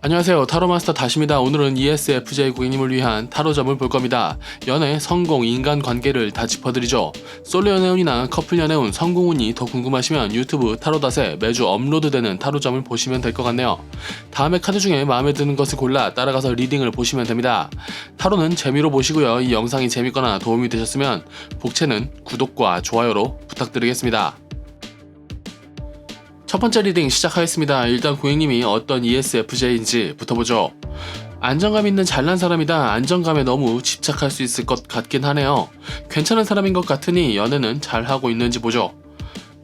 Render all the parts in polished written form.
안녕하세요. 타로마스터 다시입니다. 오늘은 ESFJ 고객님을 위한 타로점을 볼 겁니다. 연애, 성공, 인간관계를 다 짚어드리죠. 솔로 연애운이나 커플 연애운, 성공운이 더 궁금하시면 유튜브 타로닷에 매주 업로드되는 타로점을 보시면 될 것 같네요. 다음에 카드 중에 마음에 드는 것을 골라 따라가서 리딩을 보시면 됩니다. 타로는 재미로 보시고요. 이 영상이 재밌거나 도움이 되셨으면 복채는 구독과 좋아요로 부탁드리겠습니다. 첫 번째 리딩 시작하겠습니다. 일단 고객님이 어떤 ESFJ인지 붙어보죠. 안정감 있는 잘난 사람이다. 안정감에 너무 집착할 수 있을 것 같긴 하네요. 괜찮은 사람인 것 같으니 연애는 잘하고 있는지 보죠.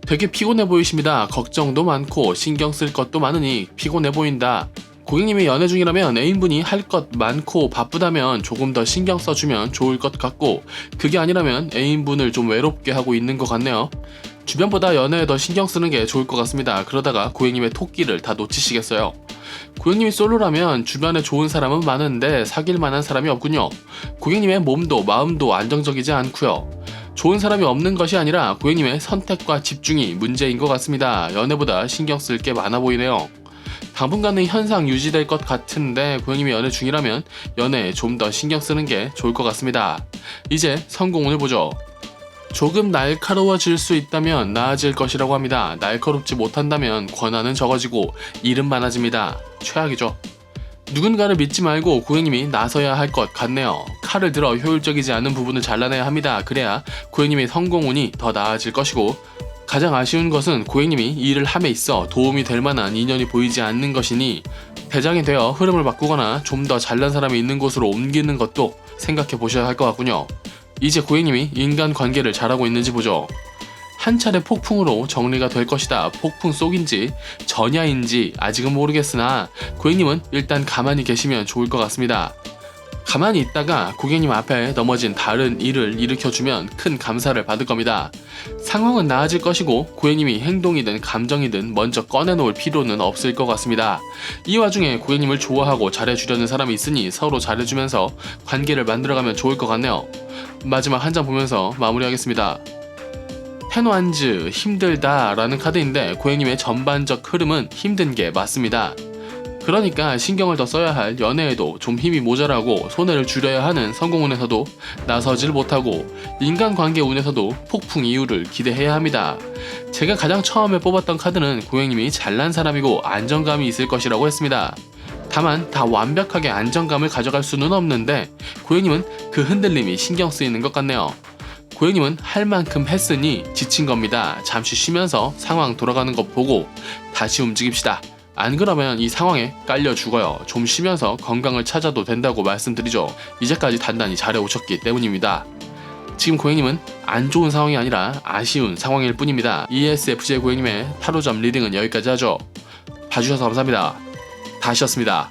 되게 피곤해 보이십니다. 걱정도 많고 신경 쓸 것도 많으니 피곤해 보인다. 고객님이 연애 중이라면 애인분이 할 것 많고 바쁘다면 조금 더 신경 써주면 좋을 것 같고, 그게 아니라면 애인분을 좀 외롭게 하고 있는 것 같네요. 주변보다 연애에 더 신경 쓰는 게 좋을 것 같습니다. 그러다가 고객님의 토끼를 다 놓치시겠어요. 고객님이 솔로라면 주변에 좋은 사람은 많은데 사귈 만한 사람이 없군요. 고객님의 몸도 마음도 안정적이지 않고요. 좋은 사람이 없는 것이 아니라 고객님의 선택과 집중이 문제인 것 같습니다. 연애보다 신경 쓸 게 많아 보이네요. 당분간은 현상 유지될 것 같은데 고객님이 연애 중이라면 연애에 좀 더 신경 쓰는 게 좋을 것 같습니다. 이제 성공운을 보죠. 조금 날카로워질 수 있다면 나아질 것이라고 합니다. 날카롭지 못한다면 권한은 적어지고 일은 많아집니다. 최악이죠. 누군가를 믿지 말고 고객님이 나서야 할 것 같네요. 칼을 들어 효율적이지 않은 부분을 잘라내야 합니다. 그래야 고객님의 성공운이 더 나아질 것이고, 가장 아쉬운 것은 고객님이 일을 함에 있어 도움이 될 만한 인연이 보이지 않는 것이니 대장이 되어 흐름을 바꾸거나 좀 더 잘난 사람이 있는 곳으로 옮기는 것도 생각해 보셔야 할 것 같군요. 이제 고객님이 인간관계를 잘하고 있는지 보죠. 한 차례 폭풍으로 정리가 될 것이다. 폭풍 속인지 전야인지 아직은 모르겠으나 고객님은 일단 가만히 계시면 좋을 것 같습니다. 가만히 있다가 고객님 앞에 넘어진 다른 일을 일으켜주면 큰 감사를 받을 겁니다. 상황은 나아질 것이고 고객님이 행동이든 감정이든 먼저 꺼내놓을 필요는 없을 것 같습니다. 이 와중에 고객님을 좋아하고 잘해주려는 사람이 있으니 서로 잘해주면서 관계를 만들어가면 좋을 것 같네요. 마지막 한 장 보면서 마무리하겠습니다. 테노안즈 힘들다 라는 카드인데 고객님의 전반적 흐름은 힘든 게 맞습니다. 그러니까 신경을 더 써야 할 연애에도 좀 힘이 모자라고 손해를 줄여야 하는 성공운에서도 나서질 못하고 인간관계 운에서도 폭풍 이후를 기대해야 합니다. 제가 가장 처음에 뽑았던 카드는 고객님이 잘난 사람이고 안정감이 있을 것이라고 했습니다. 다만 다 완벽하게 안정감을 가져갈 수는 없는데 고객님은 그 흔들림이 신경 쓰이는 것 같네요. 고객님은 할 만큼 했으니 지친 겁니다. 잠시 쉬면서 상황 돌아가는 것 보고 다시 움직입시다. 안 그러면 이 상황에 깔려 죽어요. 좀 쉬면서 건강을 찾아도 된다고 말씀드리죠. 이제까지 단단히 잘해오셨기 때문입니다. 지금 고객님은 안 좋은 상황이 아니라 아쉬운 상황일 뿐입니다. ESFJ 고객님의 타로점 리딩은 여기까지 하죠. 봐주셔서 감사합니다. 다시였습니다.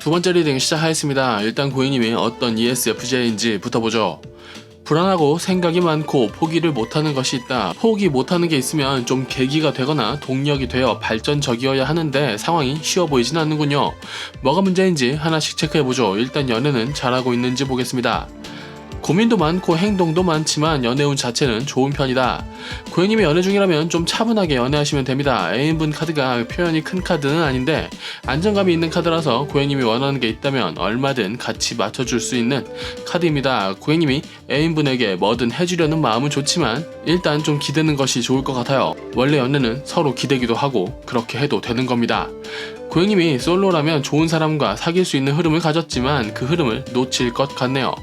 두 번째 리딩 시작하겠습니다. 일단 고객님이 어떤 ESFJ인지 붙어보죠. 불안하고 생각이 많고 포기를 못하는 것이 있다. 포기 못하는 게 있으면 좀 계기가 되거나 동력이 되어 발전적이어야 하는데 상황이 쉬워 보이진 않는군요. 뭐가 문제인지 하나씩 체크해보죠. 일단 연애는 잘하고 있는지 보겠습니다. 고민도 많고 행동도 많지만 연애운 자체는 좋은 편이다. 고객님이 연애 중이라면 좀 차분하게 연애하시면 됩니다. 애인분 카드가 표현이 큰 카드는 아닌데 안정감이 있는 카드라서 고객님이 원하는 게 있다면 얼마든 같이 맞춰줄 수 있는 카드입니다. 고객님이 애인분에게 뭐든 해주려는 마음은 좋지만 일단 좀 기대는 것이 좋을 것 같아요. 원래 연애는 서로 기대기도 하고 그렇게 해도 되는 겁니다. 고객님이 솔로라면 좋은 사람과 사귈 수 있는 흐름을 가졌지만 그 흐름을 놓칠 것 같네요.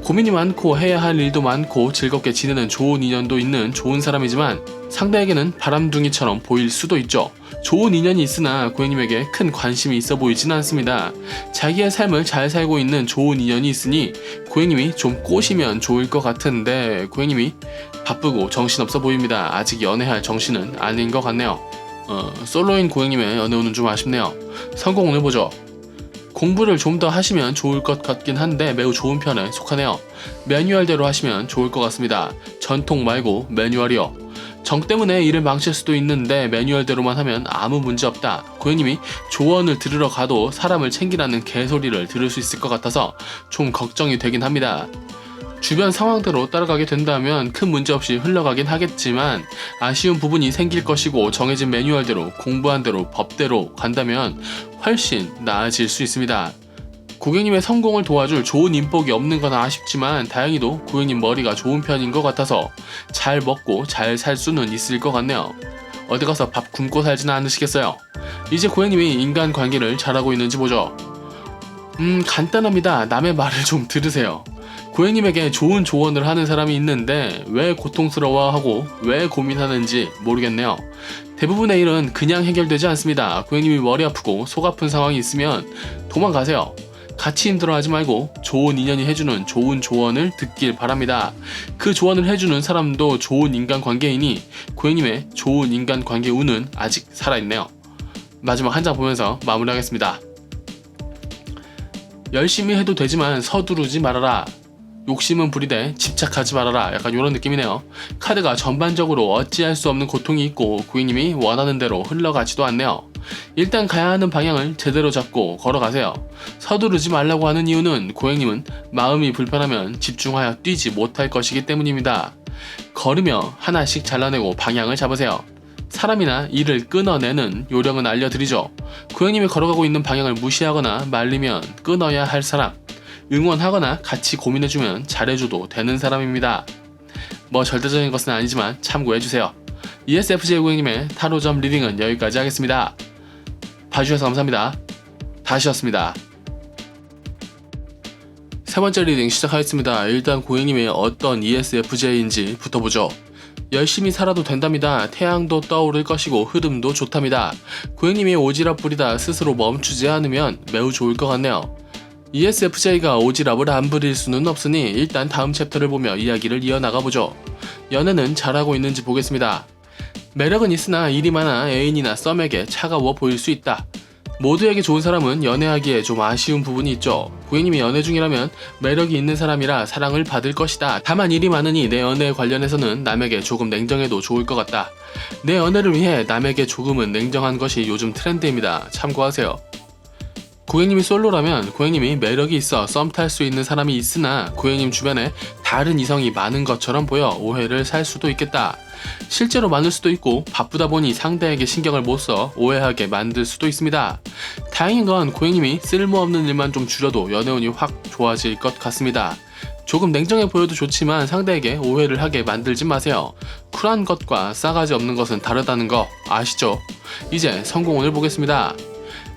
고민이 많고 해야 할 일도 많고 즐겁게 지내는 좋은 인연도 있는 좋은 사람이지만 상대에게는 바람둥이처럼 보일 수도 있죠. 좋은 인연이 있으나 고객님에게 큰 관심이 있어 보이진 않습니다. 자기의 삶을 잘 살고 있는 좋은 인연이 있으니 고객님이 좀 꼬시면 좋을 것 같은데 고객님이 바쁘고 정신없어 보입니다. 아직 연애할 정신은 아닌 것 같네요. 솔로인 고객님의 연애운은 좀 아쉽네요. 성공운을 보죠. 공부를 좀 더 하시면 좋을 것 같긴 한데 매우 좋은 편에 속하네요. 매뉴얼대로 하시면 좋을 것 같습니다. 전통 말고 매뉴얼이요. 정 때문에 일을 망칠 수도 있는데 매뉴얼대로만 하면 아무 문제 없다. 고객님이 조언을 들으러 가도 사람을 챙기라는 개소리를 들을 수 있을 것 같아서 좀 걱정이 되긴 합니다. 주변 상황대로 따라가게 된다면 큰 문제 없이 흘러가긴 하겠지만 아쉬운 부분이 생길 것이고 정해진 매뉴얼대로 공부한 대로 법대로 간다면 훨씬 나아질 수 있습니다. 고객님의 성공을 도와줄 좋은 인복이 없는 건 아쉽지만 다행히도 고객님 머리가 좋은 편인 것 같아서 잘 먹고 잘 살 수는 있을 것 같네요. 어디 가서 밥 굶고 살지는 않으시겠어요? 이제 고객님이 인간관계를 잘하고 있는지 보죠. 간단합니다. 남의 말을 좀 들으세요. 고객님에게 좋은 조언을 하는 사람이 있는데 왜 고통스러워하고 왜 고민하는지 모르겠네요. 대부분의 일은 그냥 해결되지 않습니다. 고객님이 머리 아프고 속 아픈 상황이 있으면 도망가세요. 같이 힘들어하지 말고 좋은 인연이 해주는 좋은 조언을 듣길 바랍니다. 그 조언을 해주는 사람도 좋은 인간관계이니 고객님의 좋은 인간관계 운은 아직 살아있네요. 마지막 한 장 보면서 마무리하겠습니다. 열심히 해도 되지만 서두르지 말아라. 욕심은 부리되 집착하지 말아라. 약간 이런 느낌이네요. 카드가 전반적으로 어찌할 수 없는 고통이 있고 고객님이 원하는 대로 흘러가지도 않네요. 일단 가야 하는 방향을 제대로 잡고 걸어가세요. 서두르지 말라고 하는 이유는 고객님은 마음이 불편하면 집중하여 뛰지 못할 것이기 때문입니다. 걸으며 하나씩 잘라내고 방향을 잡으세요. 사람이나 일을 끊어내는 요령은 알려드리죠. 고객님이 걸어가고 있는 방향을 무시하거나 말리면 끊어야 할 사람, 응원하거나 같이 고민해주면 잘해줘도 되는 사람입니다. 뭐 절대적인 것은 아니지만 참고해주세요. ESFJ 고객님의 타로점 리딩은 여기까지 하겠습니다. 봐주셔서 감사합니다. 다시였습니다. 세 번째 리딩 시작하겠습니다. 일단 고객님이 어떤 ESFJ인지 붙어보죠. 열심히 살아도 된답니다. 태양도 떠오를 것이고 흐름도 좋답니다. 고객님이 오지랖 부리다 스스로 멈추지 않으면 매우 좋을 것 같네요. ESFJ가 오지랖을 안 부릴 수는 없으니 일단 다음 챕터를 보며 이야기를 이어나가보죠. 연애는 잘하고 있는지 보겠습니다. 매력은 있으나 일이 많아 애인이나 썸에게 차가워 보일 수 있다. 모두에게 좋은 사람은 연애하기에 좀 아쉬운 부분이 있죠. 고객님이 연애 중이라면 매력이 있는 사람이라 사랑을 받을 것이다. 다만 일이 많으니 내 연애에 관련해서는 남에게 조금 냉정해도 좋을 것 같다. 내 연애를 위해 남에게 조금은 냉정한 것이 요즘 트렌드입니다. 참고하세요. 고객님이 솔로라면 고객님이 매력이 있어 썸 탈 수 있는 사람이 있으나 고객님 주변에 다른 이성이 많은 것처럼 보여 오해를 살 수도 있겠다. 실제로 많을 수도 있고 바쁘다 보니 상대에게 신경을 못 써 오해하게 만들 수도 있습니다. 다행인 건 고객님이 쓸모없는 일만 좀 줄여도 연애운이 확 좋아질 것 같습니다. 조금 냉정해 보여도 좋지만 상대에게 오해를 하게 만들지 마세요. 쿨한 것과 싸가지 없는 것은 다르다는 거 아시죠? 이제 성공운을 보겠습니다.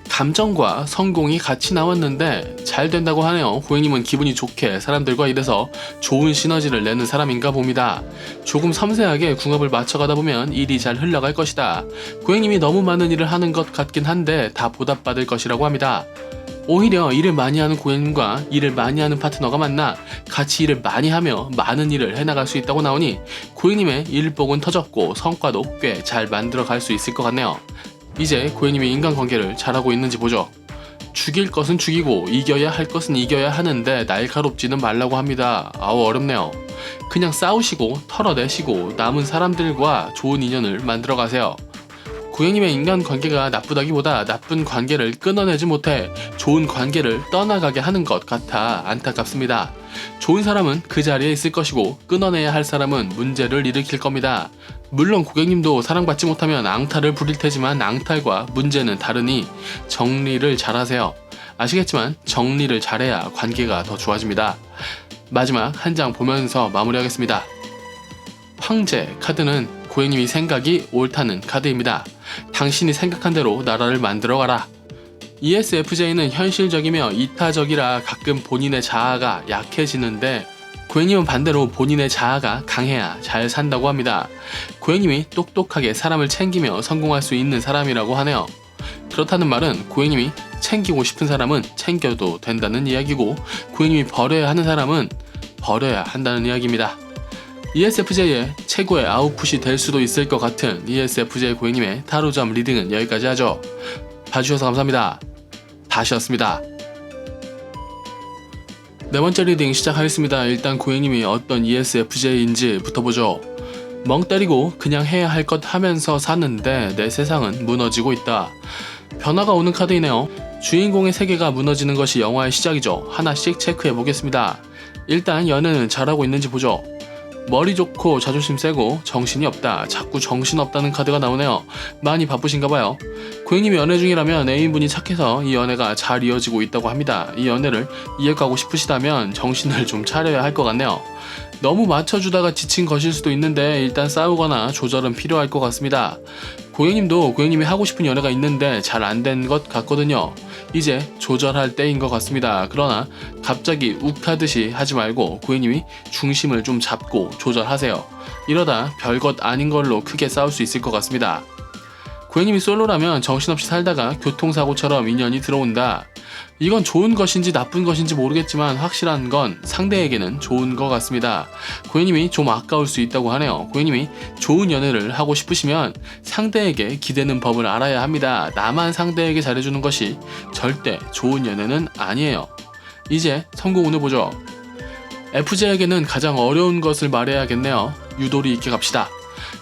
감정과 성공이 같이 나왔는데 잘 된다고 하네요. 고객님은 기분이 좋게 사람들과 일해서 좋은 시너지를 내는 사람인가 봅니다. 조금 섬세하게 궁합을 맞춰가다 보면 일이 잘 흘러갈 것이다. 고객님이 너무 많은 일을 하는 것 같긴 한데 다 보답받을 것이라고 합니다. 오히려 일을 많이 하는 고객님과 일을 많이 하는 파트너가 만나 같이 일을 많이 하며 많은 일을 해나갈 수 있다고 나오니 고객님의 일복은 터졌고 성과도 꽤 잘 만들어 갈 수 있을 것 같네요. 이제 고객님이 인간관계를 잘하고 있는지 보죠. 죽일 것은 죽이고 이겨야 할 것은 이겨야 하는데 날카롭지는 말라고 합니다. 아우 어렵네요. 그냥 싸우시고 털어내시고 남은 사람들과 좋은 인연을 만들어 가세요. 고객님의 인간관계가 나쁘다기보다 나쁜 관계를 끊어내지 못해 좋은 관계를 떠나가게 하는 것 같아 안타깝습니다. 좋은 사람은 그 자리에 있을 것이고 끊어내야 할 사람은 문제를 일으킬 겁니다. 물론 고객님도 사랑받지 못하면 앙탈을 부릴 테지만 앙탈과 문제는 다르니 정리를 잘하세요. 아시겠지만 정리를 잘해야 관계가 더 좋아집니다. 마지막 한 장 보면서 마무리하겠습니다. 황제 카드는 고객님이 생각이 옳다는 카드입니다. 당신이 생각한 대로 나라를 만들어가라. ESFJ는 현실적이며 이타적이라 가끔 본인의 자아가 약해지는데 고객님은 반대로 본인의 자아가 강해야 잘 산다고 합니다. 고객님이 똑똑하게 사람을 챙기며 성공할 수 있는 사람이라고 하네요. 그렇다는 말은 고객님이 챙기고 싶은 사람은 챙겨도 된다는 이야기고 고객님이 버려야 하는 사람은 버려야 한다는 이야기입니다. ESFJ의 최고의 아웃풋이 될 수도 있을 것 같은 ESFJ 고객님의 타로점 리딩은 여기까지 하죠. 봐주셔서 감사합니다. 다시였습니다. 네 번째 리딩 시작하겠습니다. 일단 고객님이 어떤 ESFJ인지 붙어보죠. 멍 때리고 그냥 해야 할 것 하면서 사는데 내 세상은 무너지고 있다. 변화가 오는 카드이네요. 주인공의 세계가 무너지는 것이 영화의 시작이죠. 하나씩 체크해 보겠습니다. 일단 연애는 잘하고 있는지 보죠. 머리 좋고 자존심 세고 정신이 없다. 자꾸 정신 없다는 카드가 나오네요. 많이 바쁘신가봐요. 고객님이 연애 중이라면 애인분이 착해서 이 연애가 잘 이어지고 있다고 합니다. 이 연애를 이어가고 싶으시다면 정신을 좀 차려야 할 것 같네요. 너무 맞춰주다가 지친 것일 수도 있는데 일단 싸우거나 조절은 필요할 것 같습니다. 고객님도 고객님이 하고 싶은 연애가 있는데 잘 안 된 것 같거든요. 이제 조절할 때인 것 같습니다. 그러나 갑자기 욱하듯이 하지 말고 고객님이 중심을 좀 잡고 조절하세요. 이러다 별것 아닌 걸로 크게 싸울 수 있을 것 같습니다. 고객님이 솔로라면 정신없이 살다가 교통사고처럼 인연이 들어온다. 이건 좋은 것인지 나쁜 것인지 모르겠지만 확실한 건 상대에게는 좋은 것 같습니다. 고객님이 좀 아까울 수 있다고 하네요. 고객님이 좋은 연애를 하고 싶으시면 상대에게 기대는 법을 알아야 합니다. 나만 상대에게 잘해주는 것이 절대 좋은 연애는 아니에요. 이제 성공운을 보죠. FJ에게는 가장 어려운 것을 말해야겠네요. 유도리 있게 갑시다.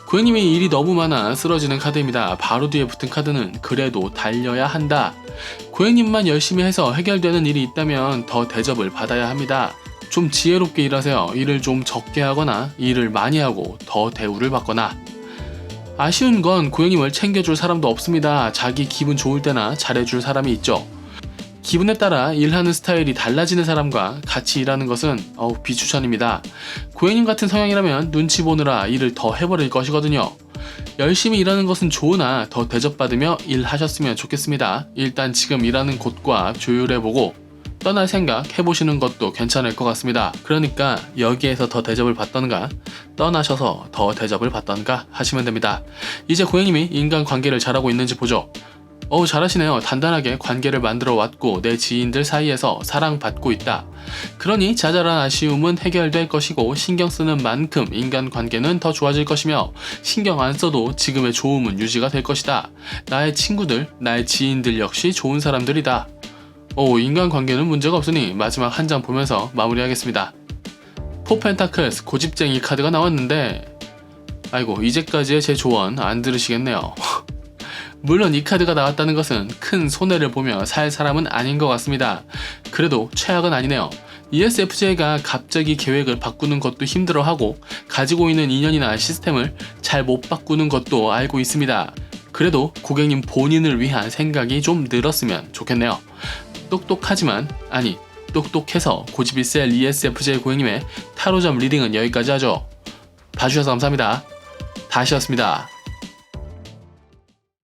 고객님이 일이 너무 많아 쓰러지는 카드입니다. 바로 뒤에 붙은 카드는 그래도 달려야 한다. 고객님만 열심히 해서 해결되는 일이 있다면 더 대접을 받아야 합니다. 좀 지혜롭게 일하세요. 일을 좀 적게 하거나 일을 많이 하고 더 대우를 받거나. 아쉬운 건 고객님을 챙겨줄 사람도 없습니다. 자기 기분 좋을 때나 잘해줄 사람이 있죠. 기분에 따라 일하는 스타일이 달라지는 사람과 같이 일하는 것은 비추천입니다. 고객님 같은 성향이라면 눈치 보느라 일을 더 해버릴 것이거든요. 열심히 일하는 것은 좋으나 더 대접받으며 일하셨으면 좋겠습니다. 일단 지금 일하는 곳과 조율해보고 떠날 생각 해보시는 것도 괜찮을 것 같습니다. 그러니까 여기에서 더 대접을 받던가 떠나셔서 더 대접을 받던가 하시면 됩니다. 이제 고객님이 인간관계를 잘하고 있는지 보죠. 잘하시네요. 단단하게 관계를 만들어 왔고 내 지인들 사이에서 사랑받고 있다. 그러니 자잘한 아쉬움은 해결될 것이고 신경 쓰는 만큼 인간관계는 더 좋아질 것이며 신경 안 써도 지금의 좋음은 유지가 될 것이다. 나의 친구들, 나의 지인들 역시 좋은 사람들이다. 인간관계는 문제가 없으니 마지막 한 장 보면서 마무리하겠습니다. 포 펜타클스 고집쟁이 카드가 나왔는데 아이고 이제까지의 제 조언 안 들으시겠네요. 물론 이 카드가 나왔다는 것은 큰 손해를 보며 살 사람은 아닌 것 같습니다. 그래도 최악은 아니네요. ESFJ가 갑자기 계획을 바꾸는 것도 힘들어하고 가지고 있는 인연이나 시스템을 잘 못 바꾸는 것도 알고 있습니다. 그래도 고객님 본인을 위한 생각이 좀 늘었으면 좋겠네요. 똑똑해서 고집이 셀 ESFJ 고객님의 타로점 리딩은 여기까지 하죠. 봐주셔서 감사합니다. 다시였습니다.